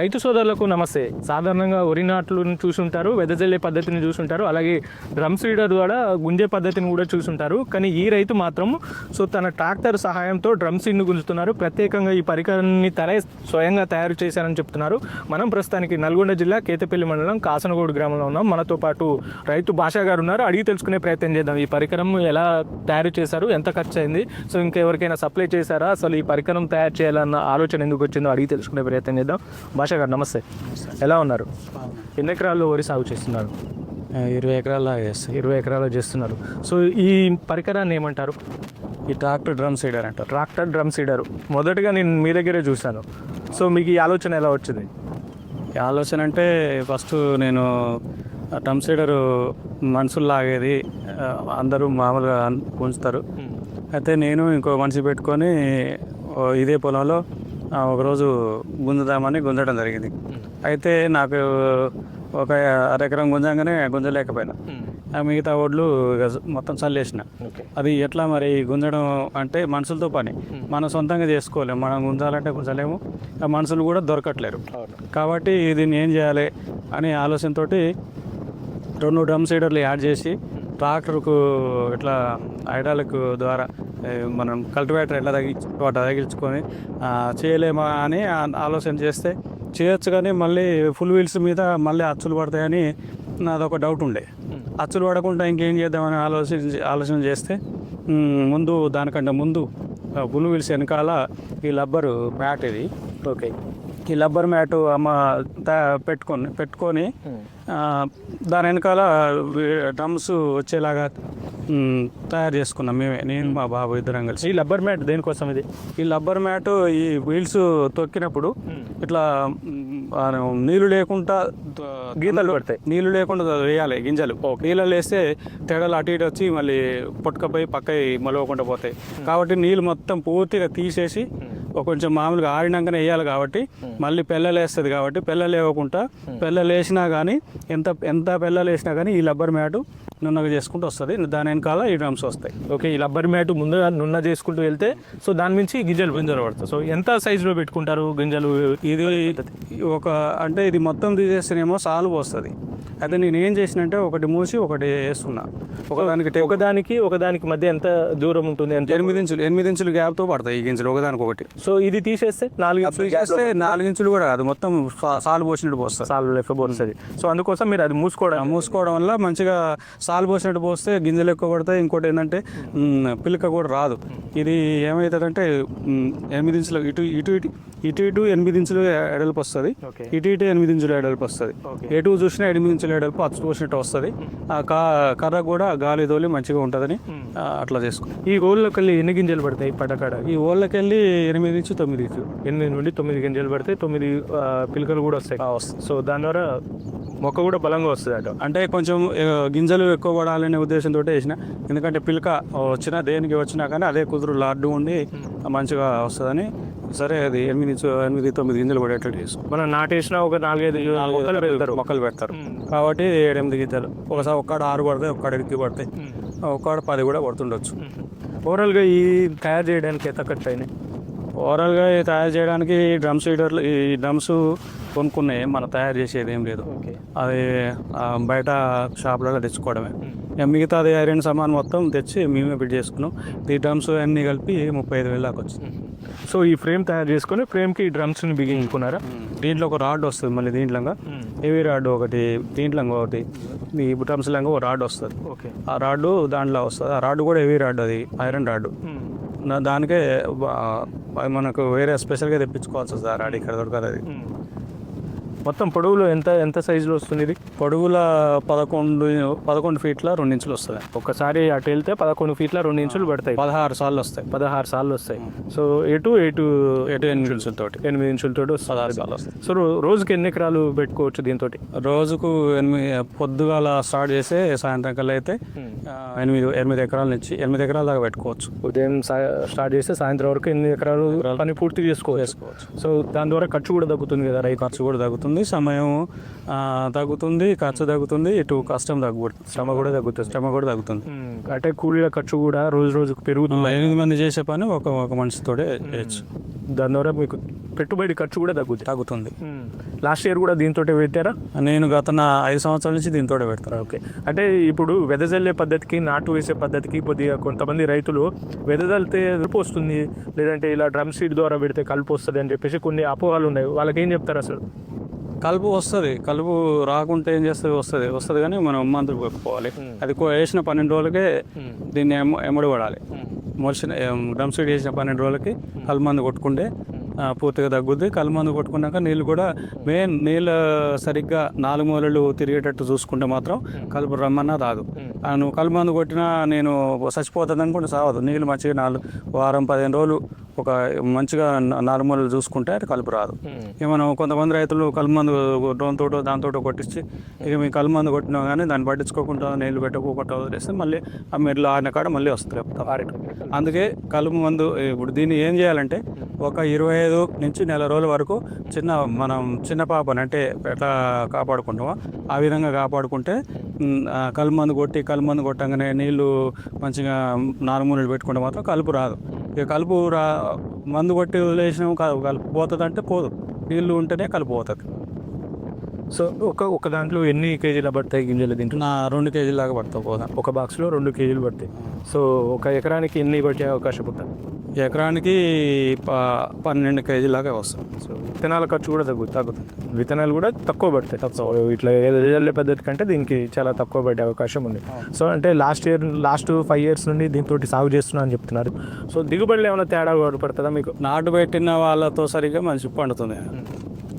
రైతు సోదరులకు నమస్తే. సాధారణంగా వరి నాట్లను చూసుంటారు, వెదజల్లే పద్ధతిని చూసుంటారు, అలాగే డ్రమ్ సీడర్ ద్వారా గుంజే పద్ధతిని కూడా చూసుంటారు. కానీ ఈ రైతు మాత్రం తన ట్రాక్టర్ సహాయంతో డ్రమ్ సీడ్ను గుంజుతున్నారు. ప్రత్యేకంగా ఈ పరికరాన్ని స్వయంగా తయారు చేశారని చెప్తున్నారు. మనం ప్రస్తుతానికి నల్గొండ జిల్లా కేతపల్లి మండలం కాసనగోడు గ్రామంలో ఉన్నాం. మనతో పాటు రైతు భాషా గారు ఉన్నారు. అడిగి తెలుసుకునే ప్రయత్నం చేద్దాం. ఈ పరికరం ఎలా తయారు చేశారు, ఎంత ఖర్చు అయింది, ఇంకెవరికైనా సప్లై చేశారా, అసలు ఈ పరికరం తయారు చేయాలన్న ఆలోచన ఎందుకు వచ్చిందో అడిగి తెలుసుకునే ప్రయత్నం చేద్దాం. భాషా గారు నమస్తే, ఎలా ఉన్నారు? ఎన్ని ఎకరాల్లో వరి సాగు చేస్తున్నారు? 20 ఎకరాలు చేస్తాం. 20 ఎకరాలు చేస్తున్నారు. ఈ పరికరాన్ని ఏమంటారు? ఈ ట్రాక్టర్ డ్రమ్ సీడర్ అంటారు. ట్రాక్టర్ డ్రమ్ సీడర్ మొదటగా నేను మీ దగ్గరే చూశాను. మీకు ఈ ఆలోచన ఎలా వచ్చింది? ఈ ఆలోచన అంటే ఫస్ట్ నేను డ్రమ్ సీడరు మనుషులు లాగేది అందరూ మామూలుగా ఉంచుతారు. అయితే నేను ఇంకో మనిషి పెట్టుకొని ఇదే పొలంలో ఒకరోజు గుంజుదామని గుంజడం జరిగింది. అయితే నాకు ఒక అరెకరం గుంజంగానే గుంజలేకపోయినా, మిగతా ఒడ్లు మొత్తం చల్లేసిన. అది ఎట్లా మరి గుంజడం అంటే మనుషులతో పని, మనం సొంతంగా చేసుకోలేము. మనం గుంజాలంటే గుంజలేము, ఆ మనుషులు కూడా దొరకట్లేరు. కాబట్టి దీన్ని ఏం చేయాలి అనే ఆలోచనతో 2 డ్రమ్ సీడర్లు యాడ్ చేసి ట్రాక్టర్కు ఇట్లా హైడ్రాలిక్ ద్వారా మనం కల్టివేటర్ ఎట్లా తగిలించుకొని చేయలేమా అని ఆలోచన చేస్తే చేయొచ్చు. కానీ మళ్ళీ ఫుల్ వీల్స్ మీద మళ్ళీ అచ్చులు పడతాయని నాదొక డౌట్ ఉండే. అచ్చులు పడకుండా ఇంకేం చేద్దామని ఆలోచన చేస్తే దానికంటే ముందు ఫుల్ వీల్స్ వెనకాల ఈ రబ్బరు మ్యాట్ ఇది. ఓకే, ఈ రబ్బర్ మ్యాట్ పెట్టుకొని దాని వెనకాల డ్రమ్స్ వచ్చేలాగా తయారు చేసుకున్నాం మేమే, నేను మా బాబు ఇద్దరం కలిసి. ఈ రబ్బర్ మ్యాట్ దేనికోసం ఇది? ఈ రబ్బర్ మ్యాట్ ఈ వీల్స్ తొక్కినప్పుడు ఇట్లా నీళ్ళు లేకుండా గీతలు పడతాయి. నీళ్ళు లేకుండా వేయాలి గింజలు. నీళ్ళు వేస్తే తెగలు అటు ఇటు వచ్చి మళ్ళీ పొట్టుకపోయి పక్కకి మలవకుండా పోతాయి. కాబట్టి నీళ్ళు మొత్తం పూర్తిగా తీసేసి కొంచెం మామూలుగా ఆడినాకనే వేయాలి. కాబట్టి మళ్ళీ పెళ్ళలు వేస్తుంది. కాబట్టి పెళ్ళలు వేయకుండా పెళ్ళలు వేసినా కానీ ఎంత పెళ్ళలు వేసినా కానీ ఈ రబ్బర్ మ్యాటు నున్నగా చేసుకుంటూ వస్తుంది. దాని వెనకాల ఈ డ్రమ్స్ వస్తాయి. ఓకే, ఈ రబ్బర్ మ్యాట్ ముందుగా నున్న చేసుకుంటూ వెళ్తే దాని నుంచి గింజలు పడతాయి. ఎంత సైజులో పెట్టుకుంటారు గింజలు? ఇది అంటే ఇది మొత్తం తీసేస్తేనేమో సాలు వస్తుంది. అయితే నేను ఏం చేసినంటే ఒకటి మూసి ఒకటి వేస్తున్నా. ఒకదానికి మధ్య ఎంత దూరం ఉంటుంది? 8 ఇంచులు గ్యాప్తో పడతాయి ఈ గింజలు ఒకదానికొకటి. ఇది తీసేస్తే 4 ఇంచులు కూడా కాదు, మొత్తం సాలు పోసినట్టు పోస్తుంది. సాలు లెక్క పోస్తుంది. అందుకోసం మీరు అది మూసుకోవడం వల్ల మంచిగా సాలు పోసినట్టు పోస్తే గింజలు ఎక్కువ పడతాయి. ఇంకోటి ఏంటంటే పిలక కూడా రాదు. ఇది ఏమవుతుందంటే 8 ఇంచులు ఇటు 8 ఇంచులు ఎడల్పు వస్తుంది, ఇటు 8 ఇంచులు ఎడల్పు వస్తుంది. ఎటు చూసినా 8 ఇంచుల ఎడల్పు అచ్చు పోసినట్టు వస్తుంది. ఆ కర్ర కూడా గాలి తోలి మంచిగా ఉంటుందని అట్లా చేసుకో. ఈ ఓళ్ళకి వెళ్ళి ఎన్ని గింజలు పడతాయి పటకాడ? ఈ ఓళ్ళకి వెళ్ళి 8 నుంచి 9 నుండి 9 గింజలు పడతాయి. 9 పిలకలు కూడా వస్తాయి. దాని ద్వారా మొక్క కూడా బలంగా వస్తుంది అట. అంటే కొంచెం గింజలు ఎక్కువ పడాలనే ఉద్దేశంతో వేసిన. ఎందుకంటే పిలక వచ్చినా దేనికి వచ్చినా కానీ అదే కుదురు లాడ్డు ఉండి మంచిగా వస్తుందని. సరే, అది 8-9 గింజలు పడేటట్టు చేసుకో. మనం నాటేసిన ఒక 4-5 మొక్కలు పెడతారు. కాబట్టి 7-8 గింజలు ఒకసారి ఒక్కడ 6 పడతాయి, ఒక్కడ 8 పడతాయి, ఒక్కడ 10 కూడా పడుతుండొచ్చు. ఓవరాల్గా ఈ తయారు చేయడానికి ఎంత ఖర్చు అయినాయి? ఓవరాల్గా తయారు చేయడానికి డ్రమ్ సీడర్లు ఈ డ్రమ్స్ కొనుక్కున్నాయి, మనం తయారు చేసేది ఏం లేదు. అది బయట షాపులలో తెచ్చుకోవడమే. మిగతా అది ఐరన్ సామాన్ మొత్తం తెచ్చి మేమే ఫిట్ చేసుకున్నాం. ఈ డ్రమ్స్ అన్నీ కలిపి 35,000 దాకా వచ్చింది. ఈ ఫ్రేమ్ తయారు చేసుకుని ఫ్రేమ్కి ఈ డ్రమ్స్ని బిగించుకున్నారా? దీంట్లో ఒక రాడ్ వస్తుంది, మళ్ళీ దీంట్లో హెవీ రాడ్ ఒకటి, దీంట్లో ఒకటి, ఈ డ్రమ్స్ లాగా ఒక రాడ్ వస్తుంది. ఆ రాడ్ దాంట్లో వస్తుంది. ఆ రాడ్ కూడా హెవీ రాడ్, అది ఐరన్ రాడ్. దానికే మనకు వేరే స్పెషల్గా తెప్పించుకోవాల్సి వస్తుంది. ఆ రాడ్ ఇక్కడ దొరకదు. అది మొత్తం పొడవులో ఎంత సైజులో వస్తుంది? ఇది పొడవుల 11 ఫీట్ల 2 ఇంచులు వస్తుంది. ఒక్కసారి అటు వెళ్తే 11 ఫీట్ల 2 ఇంచులు పడతాయి. 16 సార్లు వస్తాయి. 16 సార్లు వస్తాయి. ఎటు 8 ఇంచులతో 8 ఇంచులతో 16 సార్లు వస్తాయి. రోజుకి ఎన్ని ఎకరాలు పెట్టుకోవచ్చు దీంతో? రోజుకు 8 పొద్దుగాల స్టార్ట్ చేస్తే సాయంత్రం కల్లా అయితే 8 ఎకరాల నుంచి 8 ఎకరాల దాకా పెట్టుకోవచ్చు. ఉదయం స్టార్ట్ చేస్తే సాయంత్రం వరకు 8 ఎకరాలు పని పూర్తి చేసుకోవచ్చు. దాని ద్వారా ఖర్చు కూడా తగ్గుతుంది కదా? రైతు ఖర్చు కూడా తగ్గుతుంది, సమయం తగ్గుతుంది, ఖర్చు తగ్గుతుంది, ఇటు కష్టం తగ్గుతుంది, శ్రమ కూడా తగ్గుతుంది. అంటే కూలీల ఖర్చు కూడా రోజుకు పెరుగుతుంది. 8 మంది చేసే పని ఒక మనిషితోటే చేయొచ్చు. దాని ద్వారా మీకు పెట్టుబడి ఖర్చు కూడా తగ్గుతుంది. లాస్ట్ ఇయర్ కూడా దీంతో పెట్టారా? నేను గత 5 సంవత్సరాల నుంచి దీంతో పెడతాను. ఓకే, అంటే ఇప్పుడు వెదజల్లే పద్ధతికి నాటు వేసే పద్ధతికి కొద్దిగా కొంతమంది రైతులు వెదజల్లితే కలుపు వస్తుంది, లేదంటే ఇలా డ్రమ్ సీడ్ ద్వారా పెడితే కలుపు వస్తుంది అని చెప్పేసి కొన్ని అపోహలు ఉన్నాయి. వాళ్ళకి ఏం చెప్తారు అసలు? కలుపు వస్తుంది, కలుపు రాకుంటే ఏం చేస్తుంది, వస్తుంది కానీ మనం మందులు పెట్టుకోవాలి. అది వేసిన 12 రోజులకే దీన్ని ఎమ్మడి పడాలి. మొలిసిన డ్రమ్ సీడ్ వేసిన 12 రోజులకి కలుపు మందు కొట్టుకుంటే పూర్తిగా తగ్గుద్ది. కలుపు మందు కొట్టుకున్నాక నీళ్ళు కూడా నీళ్ళు సరిగ్గా 4 మూలలు తిరిగేటట్టు చూసుకుంటే మాత్రం కలుపు రమ్మన్నా రాదు. నువ్వు కలుపు మందు కొట్టినా నేను చచ్చిపోతుంది అనుకుంటే సావదు. నీళ్ళు మంచిగా వారం 15 రోజులు ఒక మంచిగా 4 మూలలు చూసుకుంటే అది కలుపు రాదు. ఇక మనం కొంతమంది రైతులు కలుపు మందు దాంతో కొట్టించి ఇక మీ కలుపు మందు కొట్టినా కానీ దాన్ని పట్టించుకోకుండా నీళ్ళు పెట్టకోకుండా వదిలేస్తే మళ్ళీ ఆ మెడలో ఆడిన కాడ మళ్ళీ వస్తుంది. అందుకే కలుపు మందు ఇప్పుడు దీన్ని ఏం చేయాలంటే ఒక 25 నుంచి నెల రోజుల వరకు మనం చిన్న పాపని అంటే ఎట్లా కాపాడుకుంటామో ఆ విధంగా కాపాడుకుంటే కలుపు మందు కొట్టంగానే నీళ్ళు మంచిగా 4 మూలలు పెట్టుకుంటే మాత్రం కలుపు రాదు. ఇక కలుపు మందు కొట్టి వదిలేసినాం కలుపు పోతుంది అంటే పోదు, నీళ్ళు ఉంటేనే కలుపు పోతుంది. సో ఒక దాంట్లో ఎన్ని కేజీలు పడతాయి గింజలు? దీంట్లో 2 కేజీల దాకా పడతాయి పోదా. ఒక బాక్స్లో 2 కేజీలు పడతాయి. సో ఒక ఎకరానికి ఎన్ని పట్టే అవకాశం ఉంటుంది? ఎకరానికి 12 కేజీల దాకా వస్తుంది. సో విత్తనాల ఖర్చు కూడా తగ్గుతుంది, విత్తనాలు కూడా తక్కువ పడతాయి. ఇట్లా జల్లే పద్ధతి కంటే దీనికి చాలా తక్కువ పడే అవకాశం ఉంది. సో అంటే లాస్ట్ 5 years నుండి దీంతో సాగు చేస్తున్నా అని చెప్తున్నారు. సో దిగుబడిలో ఏమైనా తేడా పడుతుందా మీకు? నాటు పెట్టిన వాళ్ళతో సరిగ్గా మంచి పండుతుంది,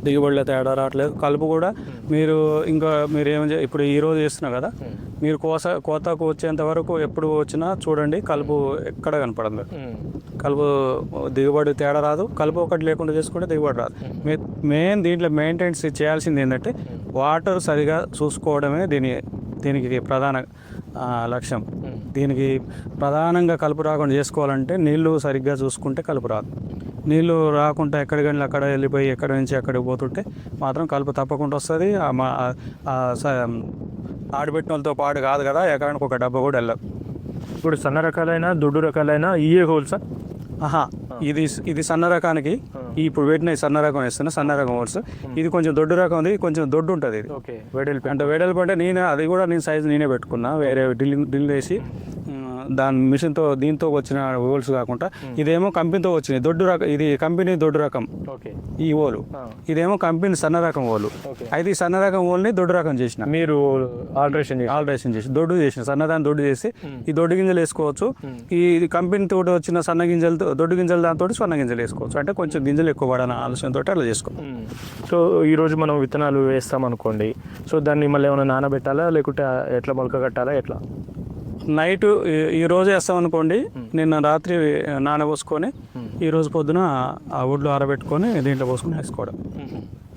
దిగుబడిలో తేడా రావట్లేదు. కలుపు కూడా మీరు ఇప్పుడు ఈరోజు చేస్తున్నా కదా, మీరు కోతకు వచ్చేంత వరకు ఎప్పుడు వచ్చినా చూడండి కలుపు ఎక్కడ కనపడదు. కలుపు దిగుబడి తేడా రాదు. కలుపు ఒకటి లేకుండా చేసుకుంటే దిగుబడి రాదు. దీంట్లో మెయింటెనెన్స్ చేయాల్సింది ఏంటంటే వాటర్ సరిగా చూసుకోవడమే దీనికి ప్రధాన లక్ష్యం. దీనికి ప్రధానంగా కలుపు రాకుండా చేసుకోవాలంటే నీళ్లు సరిగ్గా చూసుకుంటే కలుపు రాదు. నీళ్లు రాకుండా ఎక్కడికైనా అక్కడ వెళ్ళిపోయి ఎక్కడి నుంచి ఎక్కడికి పోతుంటే మాత్రం కలుపు తప్పకుండా వస్తుంది. ఆడిపెట్టిన వాళ్ళతో పాటు కాదు కదా, ఎకరానికి ఒక డబ్బా కూడా వెళ్ళదు. ఇప్పుడు సన్న రకాలైన దొడ్డు రకాలైన ఇయే హోల్సా? ఇది సన్న రకానికి ఇప్పుడు పెట్టిన సన్న రకం వేస్తున్నా, సన్న రకం హోల్స్. ఇది కొంచెం దొడ్డు రకం ఉంది, కొంచెం దొడ్డు ఉంటుంది. ఇది వెడల్పు అంటే అది కూడా నేను సైజు నేనే పెట్టుకున్నా, వేరే డ్రిల్ వేసి దాని మిషన్తో దీంతో వచ్చిన హోల్స్ కాకుండా ఇదేమో కంపెనీతో వచ్చినాయి దొడ్డు రకం. ఇది కంపెనీ దొడ్డు రకం ఈ ఓలు, ఇదేమో కంపెనీ సన్న రకం ఓలు. అయితే ఈ సన్న రకం ఓల్ని దొడ్డు రకం చేసిన, మీరు ఆల్టరేషన్ చేసి దొడ్డు చేసిన, సన్నదాన్ని దొడ్డు చేసి ఈ దొడ్డు గింజలు వేసుకోవచ్చు. ఈ కంపెనీ తోటి వచ్చిన సన్న గింజలతో దొడ్డు గింజలు దాంతో సన్న గింజలు వేసుకోవచ్చు. అంటే కొంచెం గింజలు ఎక్కువ పడాలని ఆలోచనతో అట్లా చేసుకోవచ్చు. సో ఈరోజు మనం విత్తనాలు వేస్తాం అనుకోండి, సో దాన్ని మళ్ళీ ఏమైనా నానబెట్టాలా లేకుంటే ఎట్లా మొలక కట్టాలా ఎట్లా? నైట్ ఈరోజు వేస్తాం అనుకోండి, నిన్న రాత్రి నానబోసుకొని ఈరోజు పొద్దున ఆ వుడ్లో ఆరబెట్టుకొని దీంట్లో పోసుకొని వేసుకోవడం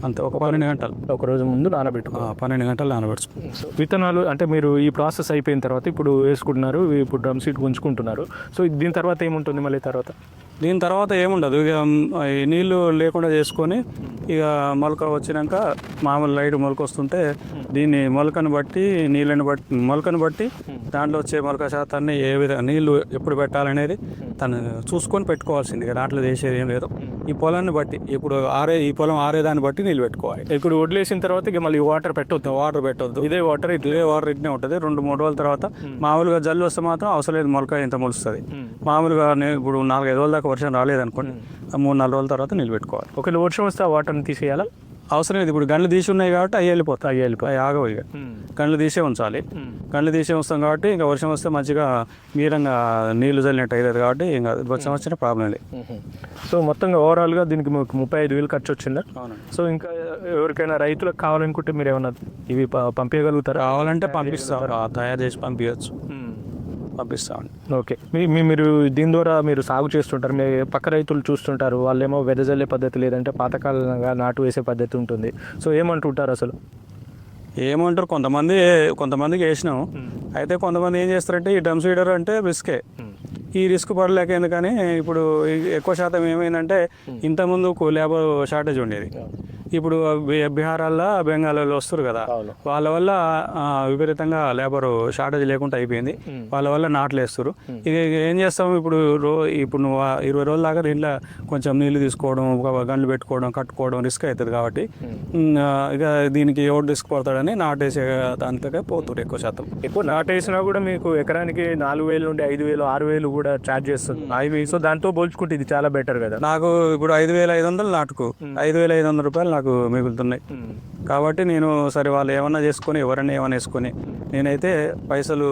అంతే. ఒక 12 గంటలు ఒక రోజు ముందు 12 గంటలు నానబెట్టు. విత్తనాలు అంటే మీరు ఈ ప్రాసెస్ అయిపోయిన తర్వాత ఇప్పుడు వేసుకుంటున్నారు, ఇప్పుడు డ్రమ్ సీడ్ ఉంచుకుంటున్నారు. సో దీని తర్వాత ఏముంటుంది మళ్ళీ తర్వాత? దీని తర్వాత ఏముండదు, ఇక ఈ నీళ్లు లేకుండా చేసుకొని ఇక మొలక వచ్చినాక మామూలు లైట్ మొలక వస్తుంటే దీన్ని మొలకను బట్టి మొలకను బట్టి దాంట్లో వచ్చే మొలక శాతాన్ని ఏ విధంగా నీళ్లు ఎప్పుడు పెట్టాలనేది తను చూసుకొని పెట్టుకోవాల్సింది. దాంట్లో చేసేది ఏం లేదు. ఈ పొలాన్ని బట్టి ఇప్పుడు ఈ పొలం ఆరేదాన్ని బట్టి నీళ్ళు పెట్టుకోవాలి. ఇప్పుడు వదిలేసిన తర్వాత ఇక మళ్ళీ వాటర్ పెట్టొద్దు. ఇదే వాటర్ ఇట్నే ఉంటుంది. 2-3 రోజుల తర్వాత మామూలుగా జల్లు వస్తే మాత్రం అవసరం లేదు, మొలక ఇంత మొలుస్తుంది. మామూలుగా ఇప్పుడు 4-5 రోజుల దాకా వర్షం రాలేదనుకోండి, 3-4 రోజుల తర్వాత నీళ్ళు పెట్టుకోవాలి. ఒకవేళ వర్షం వస్తే ఆ వాటర్ని తీసేయాలా? అవసరం లేదు. ఇప్పుడు గండ్లు తీసి ఉన్నాయి కాబట్టి అవి వెళ్ళిపోతాయి, ఆగవు. ఇక గండ్లు తీసే ఉంచాలి. గండ్లు తీసే ఉంచాం కాబట్టి ఇంకా వర్షం వస్తే మంచిగా మీరంగా నీళ్లు చల్లినట్టు అవుతుంది కాబట్టి ఇంకా వర్షం వచ్చిన ప్రాబ్లం లేదు. సో మొత్తంగా ఓవరాల్గా దీనికి 35,000 ఖర్చు వచ్చిందా? సో ఇంకా ఎవరికైనా రైతులకు కావాలనుకుంటే మీరు ఏమన్నా ఇవి పంపించగలుగుతారా? కావాలంటే పంపిస్తారు, తయారు చేసి పంపించవచ్చు, పంపిస్తామండి. ఓకే, మీరు దీని ద్వారా మీరు సాగు చేస్తుంటారు, మీ పక్క రైతులు చూస్తుంటారు, వాళ్ళేమో వెదజల్లే పద్ధతి లేదంటే పాతకాలంగా నాటు వేసే పద్ధతి ఉంటుంది. సో ఏమంటుంటారు అసలు? ఏమంటారు, కొంతమందికి వేసినాం. అయితే కొంతమంది ఏం చేస్తారంటే ఈ డ్రమ్ సీడర్ అంటే రిస్కే, ఈ రిస్క్ పడలేక ఎందుకని ఇప్పుడు ఎక్కువ శాతం ఏమైందంటే ఇంతకుముందు లేబర్ షార్టేజ్ ఉండేది. ఇప్పుడు బీహారాల్లో బెంగాల్లో వస్తారు కదా, అవును. వాళ్ళ వల్ల విపరీతంగా లేబర్ షార్టేజ్ లేకుండా అయిపోయింది. వాళ్ళ వల్ల నాట్లు వేస్తారు. ఇక ఏం చేస్తాం ఇప్పుడు ఇప్పుడు నువ్వు 20 రోజుల దాకా దీంట్లో కొంచెం నీళ్లు తీసుకోవడం, గన్లు పెట్టుకోవడం, కట్టుకోవడం రిస్క్ అవుతుంది కాబట్టి ఇక దీనికి ఎవరు రిస్క్ పడతాడని నాటేసే దాంతో పోతుంది ఎక్కువ శాతం. ఎక్కువ నాటేసినా కూడా మీకు ఎకరానికి 4,000 నుండి 5,000 6,000 కూడా ఛార్జ్ చేస్తుంది. సో దాంతో పోల్చుకుంటే ఇది చాలా బెటర్ కదా. నాకు ఇప్పుడు 5,500 నాటుకు 5,500 రూపాయలు నాకు మిగులుతున్నాయి. కాబట్టి నేను సరే వాళ్ళు ఏమన్నా చేసుకొని ఎవరన్నా ఏమన్నా వేసుకొని నేనైతే పైసలు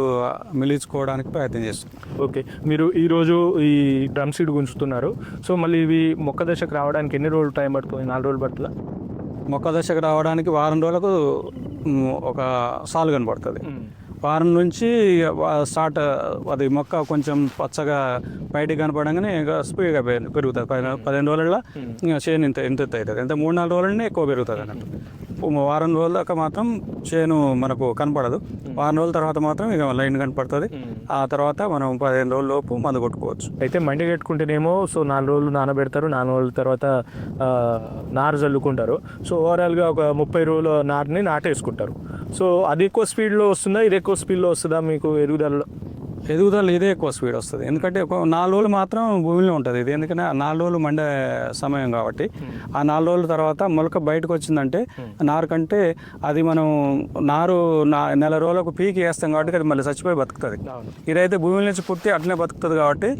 మిగిల్చుకోవడానికి ప్రయత్నం చేస్తాను. ఓకే, మీరు ఈరోజు ఈ డ్రమ్ సీడ్ గుంజుతున్నారు. సో మళ్ళీ ఇవి మొక్క దశకు రావడానికి ఎన్ని రోజులు టైం పడుతుంది? 4 రోజులు పడుతుందా? మొక్క దశకు రావడానికి వారం రోజులకు ఒక సాలు కనబడుతుంది. వారం నుంచి స్టార్ట్ అది మొక్క కొంచెం పచ్చగా బయటికి కనపడంగానే స్పీడ్గా పెరుగుతుంది. 15 రోజులలో చేను ఎంత అవుతుంది, ఎంత 3-4 రోజులనే ఎక్కువ పెరుగుతుంది అన్నట్టు. వారం రోజుల దాకా మాత్రం చేను మనకు కనపడదు. వారం రోజుల తర్వాత మాత్రం ఇక లైన్ కనపడుతుంది. ఆ తర్వాత మనం 15 రోజుల లోపు మందు కొట్టుకోవచ్చు. అయితే మండి కట్టుకుంటేనేమో సో 4 రోజులు నానబెడతారు, 4 రోజుల తర్వాత నారు చల్లుకుంటారు. సో ఓవరాల్గా ఒక 30 రోజుల నారుని నాటేసుకుంటారు. సో అది ఎక్కువ స్పీడ్లో వస్తుందా, ఇది ఎక్కువ స్పీడ్లో వస్తుందా మీకు ఎదుగుదలలో? ఇదే ఎక్కువ స్పీడ్ వస్తుంది. ఎందుకంటే ఒక 4 రోజులు మాత్రం భూమిలో ఉంటుంది ఇది. ఎందుకంటే 4 రోజులు మండే సమయం కాబట్టి ఆ 4 రోజుల తర్వాత మొలక బయటకు వచ్చిందంటే నారు కంటే అది మనం నారు నెల రోజులకు పీకి వేస్తాం కాబట్టి అది మళ్ళీ చచ్చిపోయి బతుకుతుంది. ఇదైతే భూమి నుంచి పుట్టి అట్లనే బతుకుతుంది కాబట్టి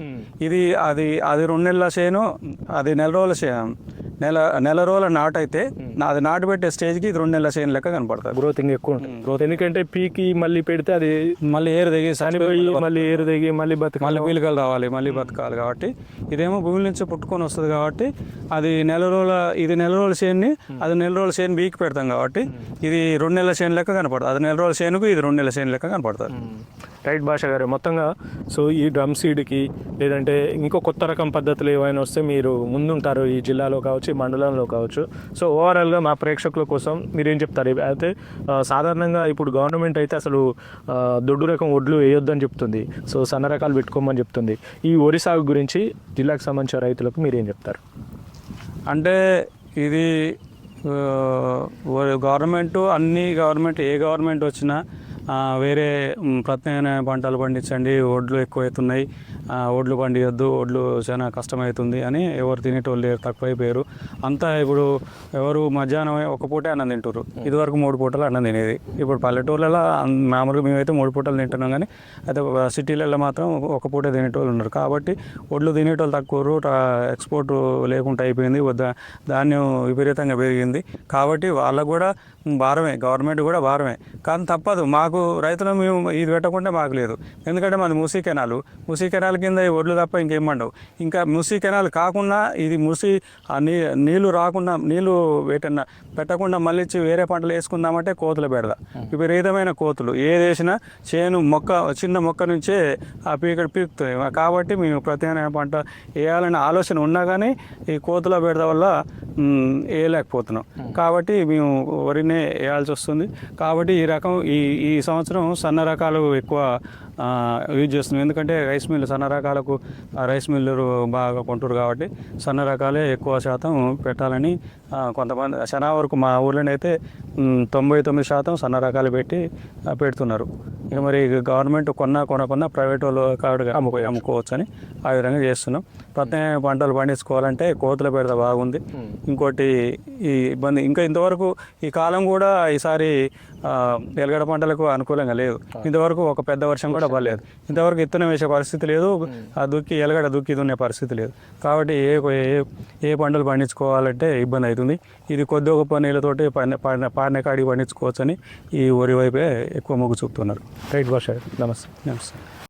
ఇది అది 2 నెలల చేను, అది నెల రోజుల చేను, నెల రోజుల నాటు అయితే అది నాటు పెట్టే స్టేజ్కి ఇది 2 నెలల చేను లెక్క కనపడుతుంది. గ్రోతింగ్ ఎక్కువ ఉంటుంది. గ్రోత్ ఎందుకంటే పీకి మళ్ళీ పెడితే అది మళ్ళీ ఏరు దిగి మళ్ళీ ఏరు దిగి మళ్ళీ పీలికలు రావాలి, మళ్ళీ బతకాలి. కాబట్టి ఇదేమో భూమి నుంచి పుట్టుకొని వస్తుంది కాబట్టి అది నెల రోజుల చేనుని అది నెల రోజుల చేను బీకి పెడతాం కాబట్టి ఇది 2 నెలల చేను లెక్క కనపడుతుంది. అది నెల రోజుల చేనుకు ఇది 2 నెలల చేను లెక్క కనపడుతుంది. రైట్ భాష గారు, మొత్తంగా సో ఈ డ్రమ్ సీడ్కి లేదంటే ఇంకో కొత్త రకం పద్ధతులు ఏమైనా వస్తే మీరు ముందుంటారు ఈ జిల్లాలో కావచ్చు, ఈ మండలంలో కావచ్చు. సో ఓవరాల్గా మా ప్రేక్షకుల కోసం మీరేం చెప్తారు? అయితే సాధారణంగా ఇప్పుడు గవర్నమెంట్ అయితే అసలు దొడ్డు రకం ఒడ్లు వేయొద్దని చెప్తుంది. సో సన్న రకాలు పెట్టుకోమని చెప్తుంది. ఈ వరి సాగు గురించి జిల్లాకు సంబంధించిన రైతులకు మీరేం చెప్తారు? అంటే ఇది గవర్నమెంట్ ఏ గవర్నమెంట్ వచ్చినా వేరే ప్రత్యామ్నాయ పంటలు పండించండి, ఒడ్లు ఎక్కువ అవుతున్నాయి, ఒడ్లు పండియొద్దు, ఒడ్లు చాలా కష్టమవుతుంది అని ఎవరు తినేటోళ్ళు లేరు, తక్కువైపోయారు. అంతా ఇప్పుడు ఎవరు మధ్యాహ్నం ఒక పూటే అన్నం తింటారు. ఇదివరకు 3 పూటలు అన్నం తినేది. ఇప్పుడు పల్లెటూళ్ళలో మామూలుగా మేమైతే 3 పూటలు తింటున్నాం, కానీ అయితే సిటీలలో మాత్రం ఒక పూటే తినేటోళ్ళు ఉన్నారు. కాబట్టి ఒడ్లు తినేటోళ్ళు తక్కువ, ఎక్స్పోర్ట్ లేకుండా అయిపోయింది, ధాన్యం విపరీతంగా పెరిగింది. కాబట్టి వాళ్ళకు కూడా భారమే, గవర్నమెంట్ కూడా భారమే. కానీ తప్పదు, మాకు రైతులు మేము ఇది పెట్టకుండా మాకు లేదు. ఎందుకంటే మాది మూసీ కెనాల్ కింద ఈ ఒడ్లు తప్ప ఇంకేం పండవు. ఇంకా మూసీ కెనాల్ కాకుండా ఇది నీళ్లు రాకుండా, నీళ్లు పెట్టకుండా మళ్ళీ వేరే పంటలు వేసుకుందామంటే కోతులు పెడదా, విపరీతమైన కోతులు. ఏది వేసినా చేను చిన్న మొక్క నుంచే ఆ పీకుతాయి. కాబట్టి మేము ప్రత్యామ్నాయ పంట వేయాలనే ఆలోచన ఉన్నా కానీ ఈ కోతుల బెడద వల్ల వేయలేకపోతున్నాం. కాబట్టి మేము వరినే వేయాల్సి వస్తుంది. కాబట్టి ఈ రకం ఈ సంవత్సరం సన్న రకాలు ఎక్కువ యూజ్ చేస్తున్నాం. ఎందుకంటే సన్న రకాలకు రైస్ మిల్లు బాగా కొంటారు కాబట్టి సన్న రకాలే ఎక్కువ శాతం పెట్టాలని కొంతమంది శనా వరకు మా ఊర్లోనైతే 99% సన్న రకాలు పెడుతున్నారు. ఇక మరి గవర్నమెంట్ కొనకుండా ప్రైవేట్ వాళ్ళు కాడుగా అమ్ముకోవచ్చు అని ఆ విధంగా చేస్తున్నాం. ప్రత్యేక పంటలు పండించుకోవాలంటే కోతుల బెడద బాగుంది. ఇంకోటి ఈ ఇబ్బంది ఇంకా ఇంతవరకు ఈ కాలం కూడా ఈసారి ఎలగడ పంటలకు అనుకూలంగా లేదు. ఇంతవరకు ఒక పెద్ద వర్షం కూడా పడలేదు. ఇంతవరకు విత్తనం వేసే పరిస్థితి లేదు, ఎలగడ దుక్కి దున్నే పరిస్థితి లేదు. కాబట్టి ఏ పంటలు పండించుకోవాలంటే ఇబ్బంది అవుతుంది. ఇది కొద్ది గొప్ప నీళ్ళతోటి పాడిన కాడికి పండించుకోవచ్చు అని ఈ వరి వైపే ఎక్కువ మొగ్గు చూపుతున్నారు. రైట్ భాష, నమస్తే.